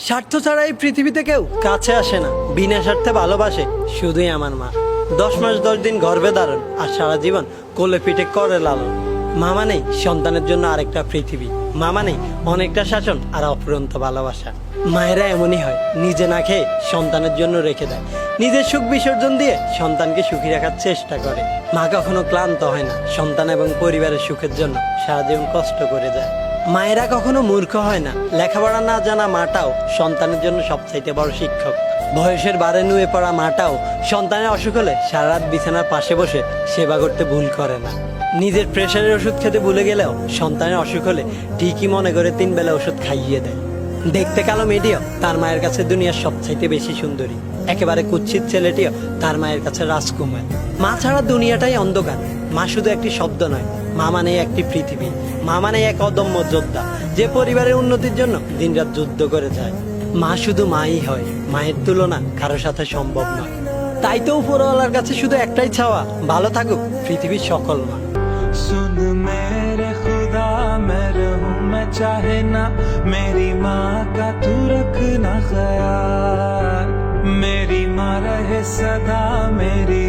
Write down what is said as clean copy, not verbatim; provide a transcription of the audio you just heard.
স্বার্থ ছাড়া এই পৃথিবীতে কেউ কাছে আসে না, বিনা স্বার্থে ভালোবাসে শুধুই আমার মা। 10 মাস 10 দিন গর্ভে ধারণ আর সারা জীবন কোলে পিঠে করে লালন। মা মানেই সন্তানের জন্য আরেকটা পৃথিবী, মা মানেই অনেকটা শাসন আর অফুরন্ত ভালোবাসা। মায়েরা এমনই হয়, নিজে না খেয়ে সন্তানের জন্য রেখে দেয়, নিজের সুখ বিসর্জন দিয়ে সন্তানকে সুখী রাখার চেষ্টা করে। মা কখনো ক্লান্ত হয় না, সন্তান এবং পরিবারের সুখের জন্য সারা জীবন কষ্ট করে যায়। মায়েরা কখনো মূর্খ হয় না, লেখাপড়া না জানা মাটাও সন্তানের জন্য সবচাইতে বড় শিক্ষক। বয়সের বারে নুয়ে পড়া মাটাও সন্তানের অসুখ হলে সারা রাত বিছানার পাশে বসে সেবা করতে ভুল করে না। নিজের প্রেশারের ওষুধ খেতে ভুলে গেলেও সন্তানের অসুখ হলে ঠিকই মনে করে 3 বেলা ওষুধ খাইয়ে দেয়। দেখতে কালো মেয়েটিও তার মায়ের কাছে দুনিয়ার সবচাইতে বেশি সুন্দরী, একেবারে কুৎসিত ছেলেটিও তার মায়ের কাছে রাজকুমার। মা ছাড়া দুনিয়াটাই অন্ধকার। মা শুধু একটি শব্দ নয়, মা মানে একটি পৃথিবী। মা মানে এক অদম্য যোদ্ধা, যে পরিবারের উন্নতির জন্য দিনরাত যুদ্ধ করে যায়। মা শুধু মাই হয়, মায়ের তুলনা কারোর সাথে সম্ভব নয়। তাই তো উপরওয়ালার কাছে শুধু একটাই চাওয়া, ভালো থাকুক পৃথিবীর সকল মা। सुन मेरे खुदा मैं रहूं मैं चाहे ना, मेरी माँ का तू रखना ख्याल। मेरी माँ रहे सदा मेरी